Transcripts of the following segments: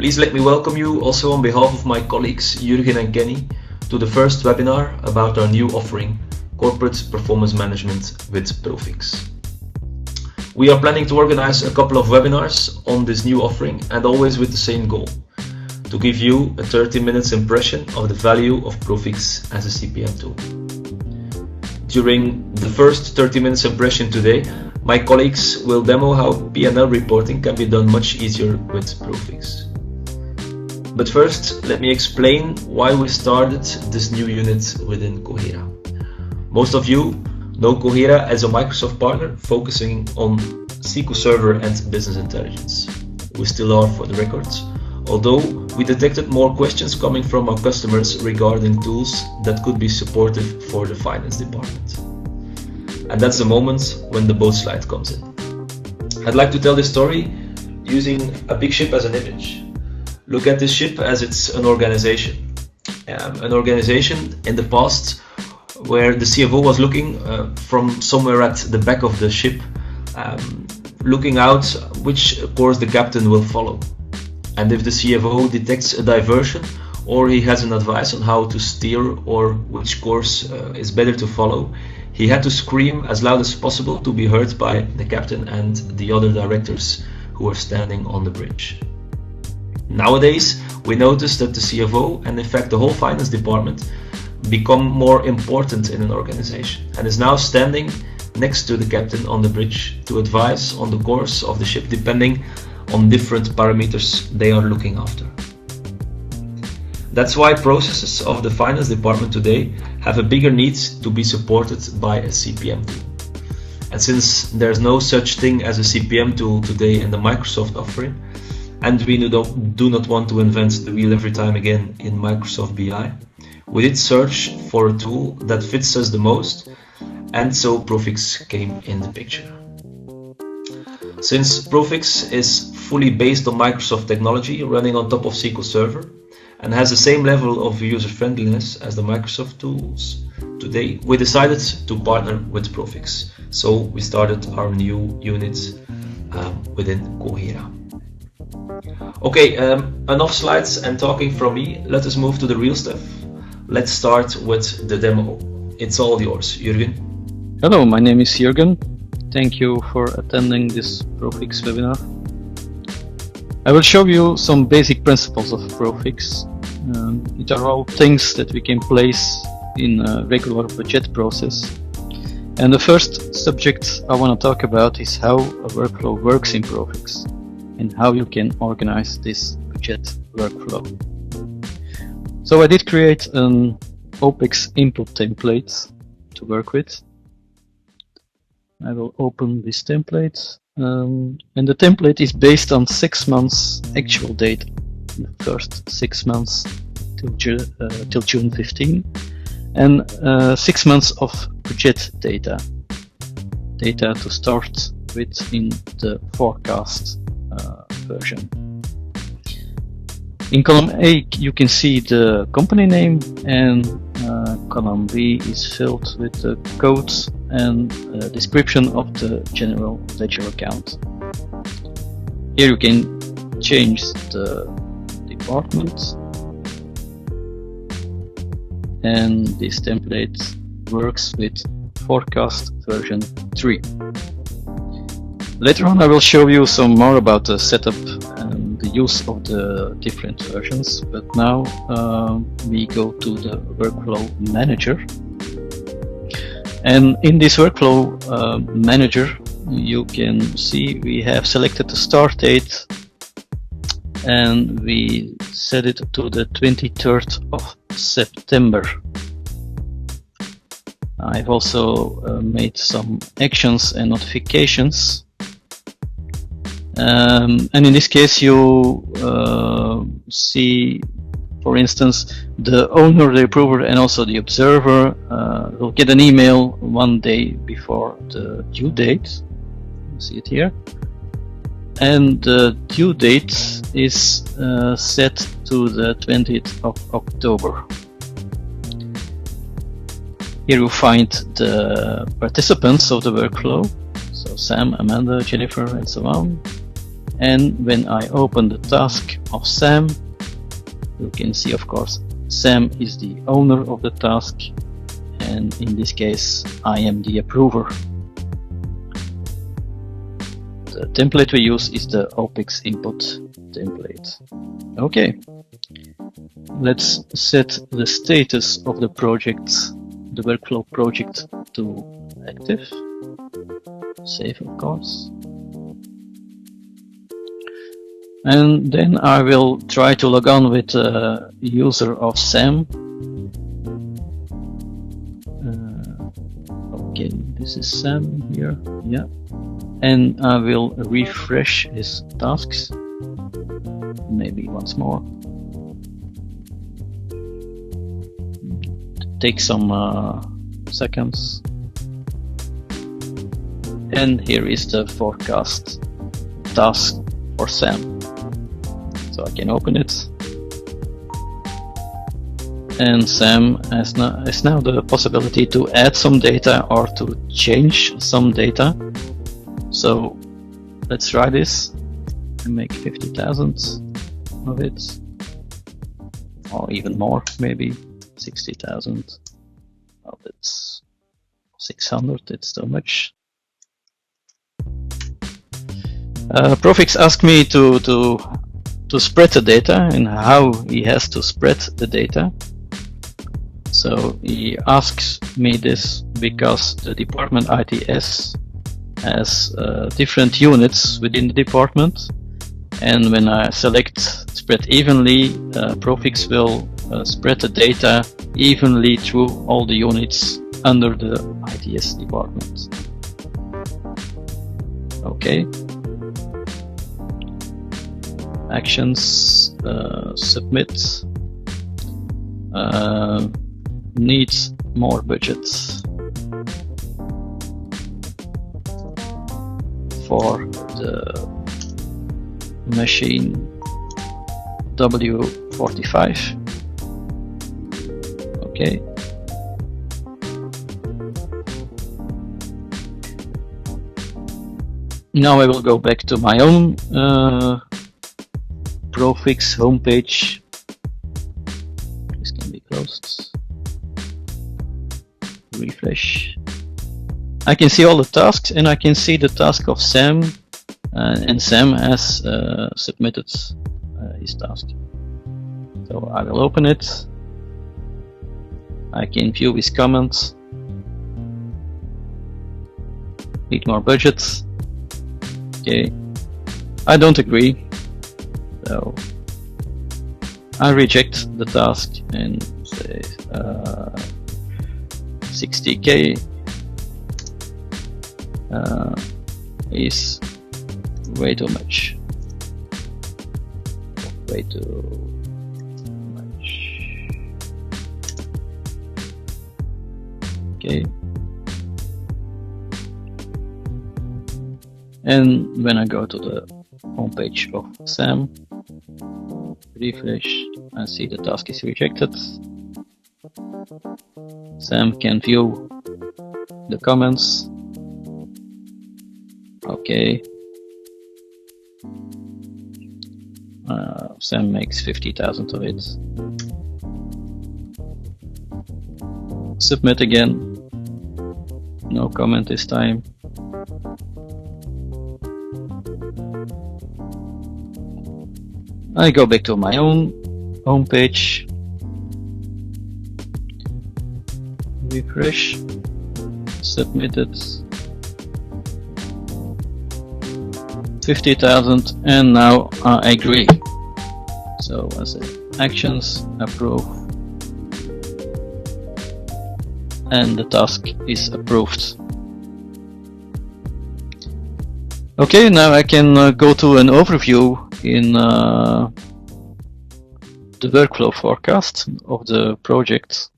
Please let me welcome you also on behalf of my colleagues Jürgen and Kenny to the first webinar about our new offering, Corporate Performance Management with Prophix. We are planning to organize a couple of webinars on this new offering and always with the same goal, to give you a 30 minutes impression of the value of Prophix as a CPM tool. During the first 30 minutes impression today, my colleagues will demo how P&L reporting can be done much easier with Prophix. But first, let me explain why we started this new unit within Kohera. Most of you know Kohera as a Microsoft partner focusing on SQL Server and business intelligence. We still are, for the records, although we detected more questions coming from our customers regarding tools that could be supportive for the finance department. And that's the moment when the boat slide comes in. I'd like to tell this story using a big ship as an image. Look at this ship as it's an organization. An organization in the past where the CFO was looking from somewhere at the back of the ship, looking out which course the captain will follow. And if the CFO detects a diversion or he has an advice on how to steer or which course is better to follow, he had to scream as loud as possible to be heard by the captain and the other directors who were standing on the bridge. Nowadays, we notice that the CFO and in fact the whole finance department become more important in an organization and is now standing next to the captain on the bridge to advise on the course of the ship depending on different parameters they are looking after. That's why processes of the finance department today have a bigger need to be supported by a CPM tool. And since there's no such thing as a CPM tool today in the Microsoft offering, and we do not want to invent the wheel every time again in Microsoft BI, we did search for a tool that fits us the most, and so Prophix came in the picture. Since Prophix is fully based on Microsoft technology running on top of SQL Server and has the same level of user-friendliness as the Microsoft tools today, we decided to partner with Prophix. So we started our new unit within Kohera. Okay, enough slides and talking from me. Let us move to the real stuff. Let's start with the demo. It's all yours, Jürgen. Hello, my name is Jürgen. Thank you for attending this Prophix webinar. I will show you some basic principles of Prophix. It are all things that we can place in a regular budget process. And the first subject I want to talk about is how a workflow works in Prophix and how you can organize this budget workflow. So I did create an OPEX input template to work with. I will open this template, and the template is based on 6 months actual data, the first 6 months till June 15, and 6 months of budget data to start with in the forecast version. In column A you can see the company name, and column B is filled with the codes and description of the general ledger account. Here you can change the department, and this template works with forecast version 3. Later on I will show you some more about the setup and the use of the different versions, but now we go to the workflow manager. And in this workflow manager you can see we have selected the start date and we set it to the 23rd of September. I've also made some actions and notifications. And in this case you see, for instance, the owner, the approver and also the observer will get an email 1 day before the due date. You see it here. And the due date is set to the 20th of October. Here you find the participants of the workflow. So Sam, Amanda, Jennifer and so on. And when I open the task of Sam, you can see, of course, Sam is the owner of the task, and in this case I am the approver. The template we use is the OPIX input template. Okay, let's set the status of the project, the workflow project, to active. Save, of course. And then I will try to log on with the user of Sam. Okay, this is Sam here, yeah. And I will refresh his tasks, maybe once more. Take some seconds. And here is the forecast task for Sam. So I can open it. And Sam has now the possibility to add some data or to change some data. So let's try this and make 50,000 of it, or even more, maybe 60,000. Oh, that's 600, it's too much. Prophix asked me to spread the data and how he has to spread the data. So he asks me this because the department ITS has different units within the department, and when I select spread evenly, Prophix will spread the data evenly through all the units under the ITS department. Okay. Actions, submit, needs more budget for the machine W45. Okay. Now I will go back to my own Prophix homepage. This can be closed. Refresh. I can see all the tasks, and I can see the task of Sam, and Sam has submitted his task. So I will open it. I can view his comments. Need more budget. Okay. I don't agree. So I reject the task and say 60k is way too much. Way too much. Okay. And when I go to the homepage of Sam, refresh, and see the task is rejected. Sam can view the comments. Okay. Sam makes 50,000 of it. Submit again. No comment this time. I go back to my own homepage. Refresh. Submit it. 50,000, and now I agree. So I say actions, approve, and the task is approved. Okay, now I can go to an overview in the workflow forecast of the project,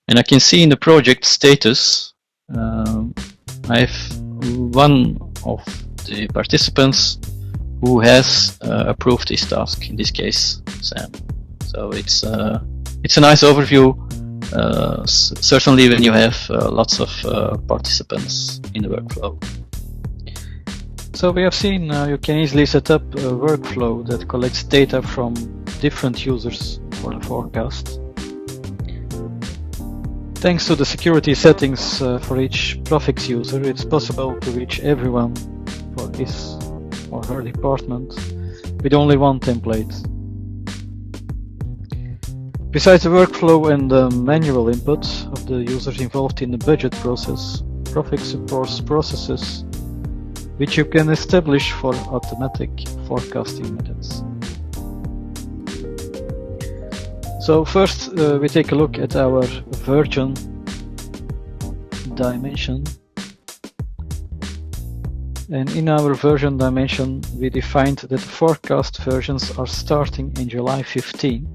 and I can see in the project status I have one of the participants who has approved this task, in this case Sam. So it's a nice overview, certainly when you have lots of participants in the workflow. So we have seen you can easily set up a workflow that collects data from different users for the forecast. Thanks to the security settings for each Prophix user, it's possible to reach everyone for his or her department with only one template. Besides the workflow and the manual input of the users involved in the budget process, Prophix supports processes which you can establish for automatic forecasting methods. So first we take a look at our version dimension. And in our version dimension, we defined that the forecast versions are starting in July 15,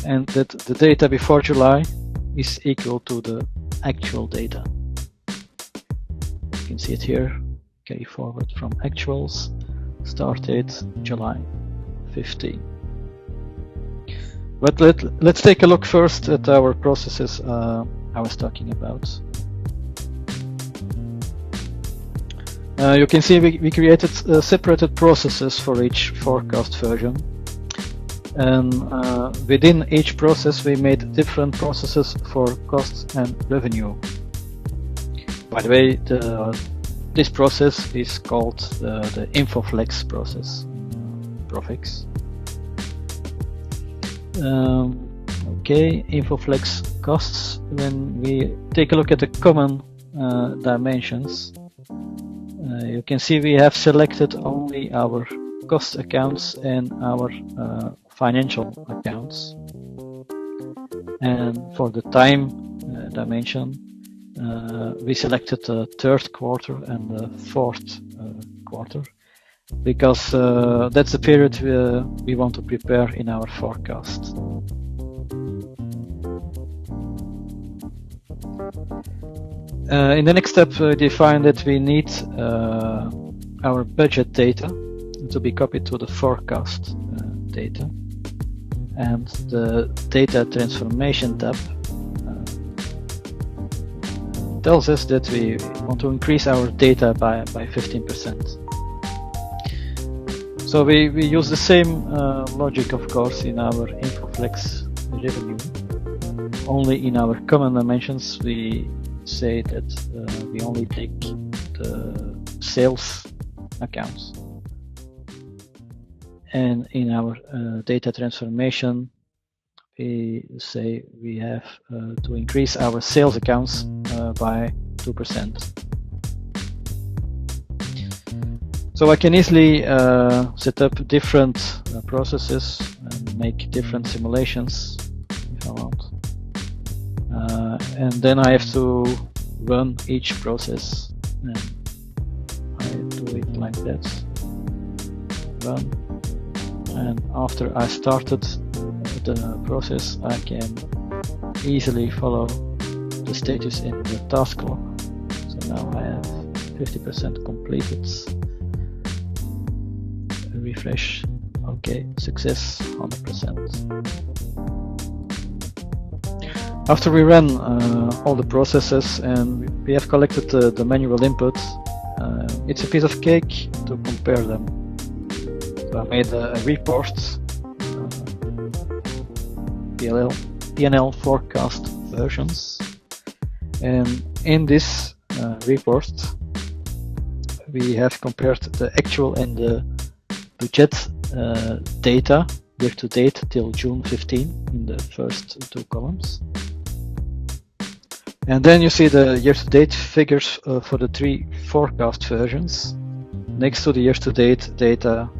and that the data before July is equal to the actual data. You can see it here, carry forward from actuals, start date July 15. But let's take a look first at our processes I was talking about. You can see we created separated processes for each forecast version, and within each process we made different processes for costs and revenue. By the way, this process is called the InfoFlex process, Prophix. Okay, InfoFlex costs. When we take a look at the common dimensions, you can see we have selected only our cost accounts and our financial accounts. And for the time dimension, we selected the third quarter and the fourth quarter, because that's the period we want to prepare in our forecast. In the next step, we define that we need our budget data to be copied to the forecast data, and the data transformation tab tells us that we want to increase our data by 15%. So we use the same logic, of course, in our InfoFlex revenue. Only in our common dimensions we say that we only take the sales accounts, and in our data transformation we say we have to increase our sales accounts by 2%. So I can easily set up different processes and make different simulations if I want. And then I have to run each process, and I do it like that. Run, and after I started the process, I can easily follow the status in the task log. So now I have 50% completed. Refresh. Okay, success 100%. After we ran all the processes and we have collected the manual input, it's a piece of cake to compare them. So I made a report, P&L forecast versions, and in this report we have compared the actual and the budget data year to date till June 15 in the first two columns. And then you see the year-to-date figures for the three forecast versions next to the year-to-date data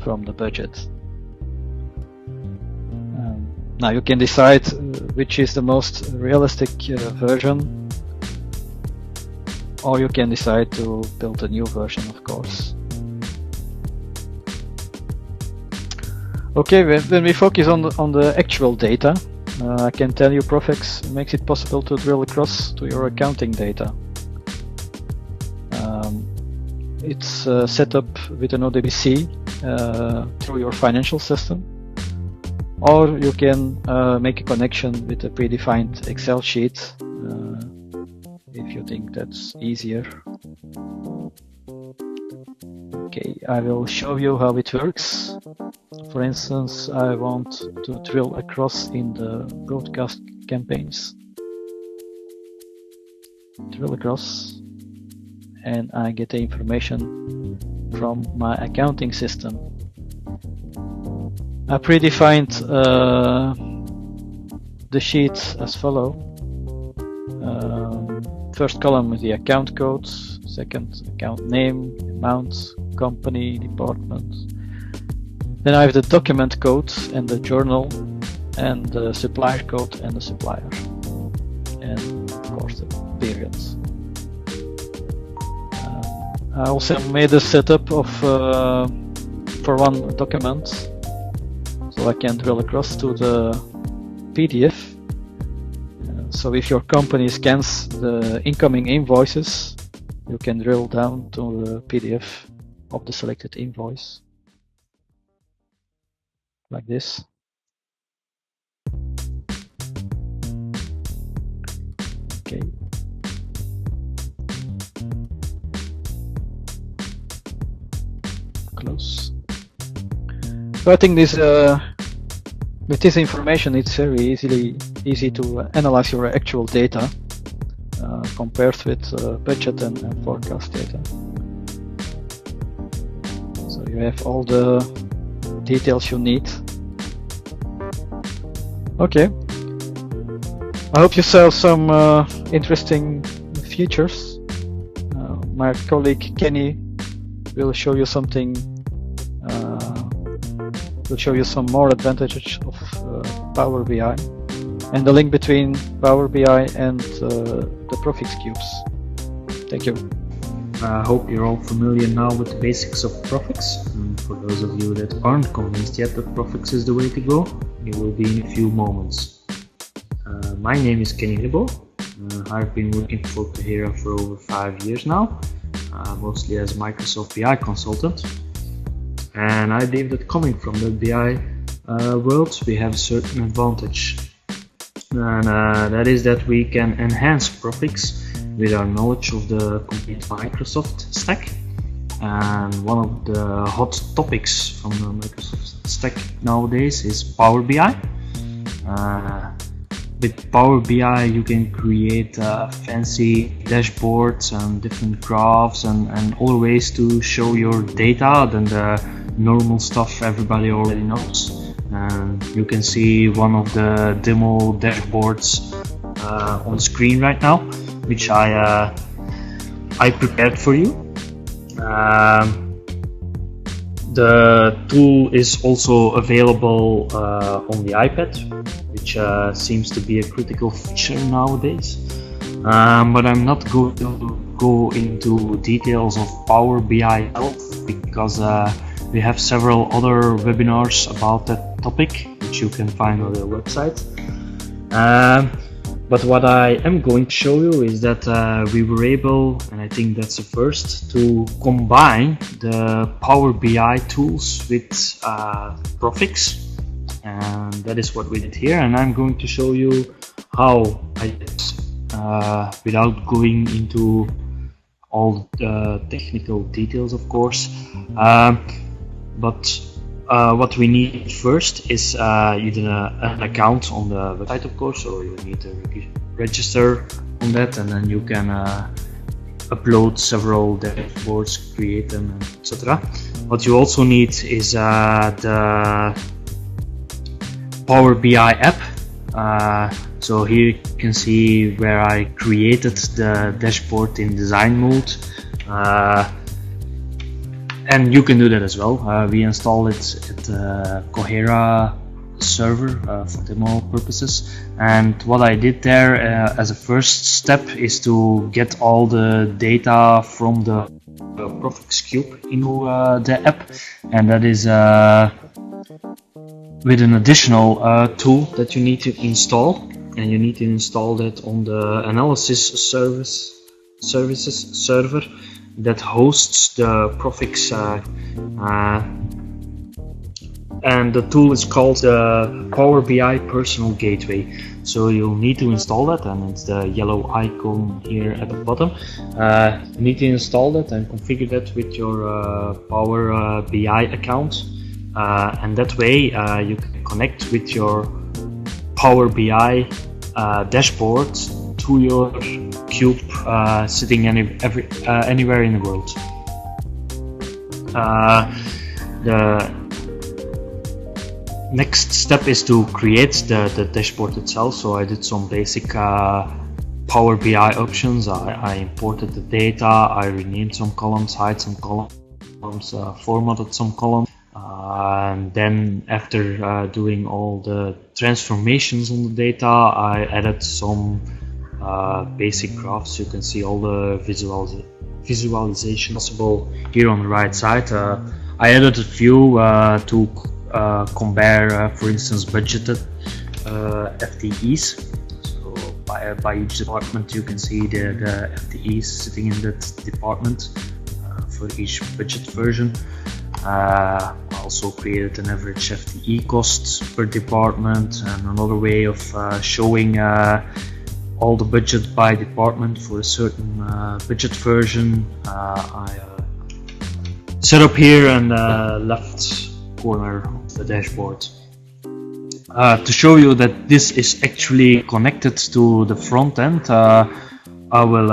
from the budget. Now you can decide which is the most realistic version, or you can decide to build a new version, of course. Okay, when we focus on the actual data, I can tell you Prophix makes it possible to drill across to your accounting data. It's set up with an ODBC through your financial system, or you can make a connection with a predefined Excel sheet if you think that's easier. Okay, I will show you how it works. For instance, I want to drill across in the broadcast campaigns. Drill across, and I get the information from my accounting system. I predefined the sheet as follow. First column is the account code, second account name, amount, company, department. Then I have the document code and the journal, and the supplier code and the supplier, and of course the period. I also made a setup of for one document, so I can drill across to the PDF. So if your company scans the incoming invoices, you can drill down to the PDF of the selected invoice, like this. Okay. Close. So I think this with this information, it's very easy to analyze your actual data compared with budget and forecast data. So you have all the details you need. Okay. I hope you saw some interesting features. My colleague Kenny will show you something. Will show you some more advantages of Power BI and the link between Power BI and the Prophix cubes. Thank you. I hope you're all familiar now with the basics of Prophix. And for those of you that aren't convinced yet that Prophix is the way to go, you will be in a few moments. My name is Kenny Ribbo. I've been working for Kohera for over 5 years now, mostly as Microsoft BI consultant. And I believe that coming from the BI world, we have a certain advantage. And that is that we can enhance Prophix with our knowledge of the complete Microsoft stack. And one of the hot topics from the Microsoft stack nowadays is Power BI. With Power BI you can create fancy dashboards and different graphs and other ways to show your data than the normal stuff everybody already knows. And you can see one of the demo dashboards on screen right now, which I prepared for you. The tool is also available on the iPad, which seems to be a critical feature nowadays. But I'm not going to go into details of Power BI itself, because we have several other webinars about that topic, which you can find on the website. But what I am going to show you is that we were able, and I think that's a first, to combine the Power BI tools with Prophix. And that is what we did here, and I'm going to show you how I did without going into all the technical details, of course. But what we need first is you need an account on the website, of course, so you need to register on that, and then you can upload several dashboards, create them, etc. What you also need is the Power BI app. So here you can see where I created the dashboard in design mode. And you can do that as well. We installed it at the Kohera server for demo purposes. And what I did there as a first step is to get all the data from the Prophix cube into the app. And that is with an additional tool that you need to install. And you need to install that on the analysis services server that hosts the Prophix and the tool is called the Power BI Personal Gateway. So you'll need to install that, and it's the yellow icon here at the bottom. You need to install that and configure that with your Power BI account, and that way you can connect with your Power BI dashboard to your cube sitting anywhere in the world. The next step is to create the dashboard itself. So I did some basic Power BI options. I imported the data, I renamed some columns, hide some columns, formatted some columns, and then after doing all the transformations on the data, I added some basic graphs. You can see all the visualization possible here on the right side. I added a few to compare, for instance, budgeted FTEs. So by each department you can see the FTEs sitting in that department for each budget version. I also created an average FTE cost per department, and another way of showing all the budget by department for a certain budget version. I set up here in the left corner of the dashboard. To show you that this is actually connected to the front end, I will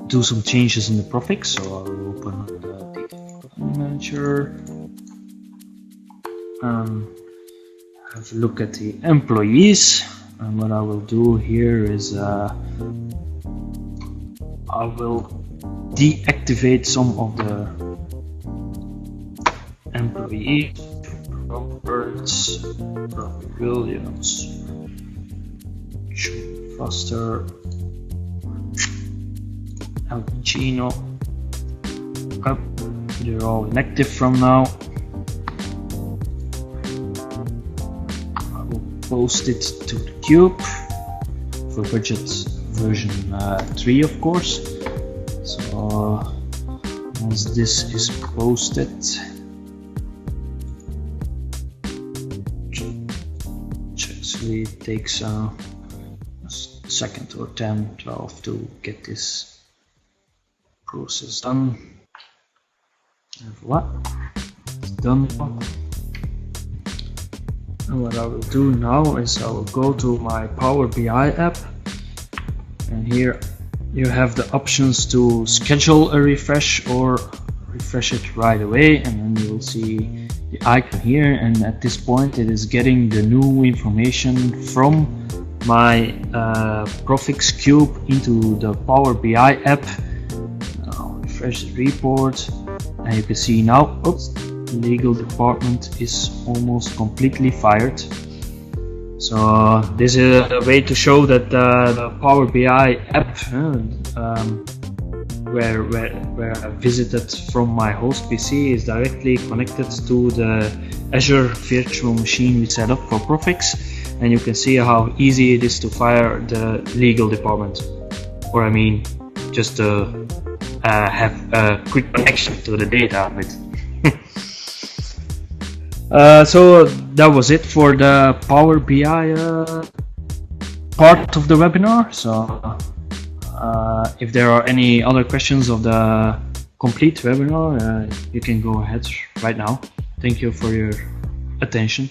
do some changes in the Prophix. So I will open the Data Manager, have a look at the employees, and what I will do here is I will deactivate some of the employees. Roberts, Williams, Foster, Alcino. Okay, they're all inactive from now. I will post it to the cube for budget version 3, of course. So once this is posted, it takes a second or 10, 12 to get this process done. And voila, it's done. And what I will do now is I will go to my Power BI app, and here you have the options to schedule a refresh or refresh it right away, and then you will see the icon here, and at this point it is getting the new information from my Prophix cube into the Power BI app. I'll refresh the report, and you can see now, oops, the legal department is almost completely fired. So this is a way to show that the Power BI app where I visited from my host PC is directly connected to the Azure virtual machine we set up for Prophix, and you can see how easy it is to fire the legal department, or I mean just to have a quick connection to the data with. So that was it for the Power BI part of the webinar. So if there are any other questions of the complete webinar, you can go ahead right now. Thank you for your attention.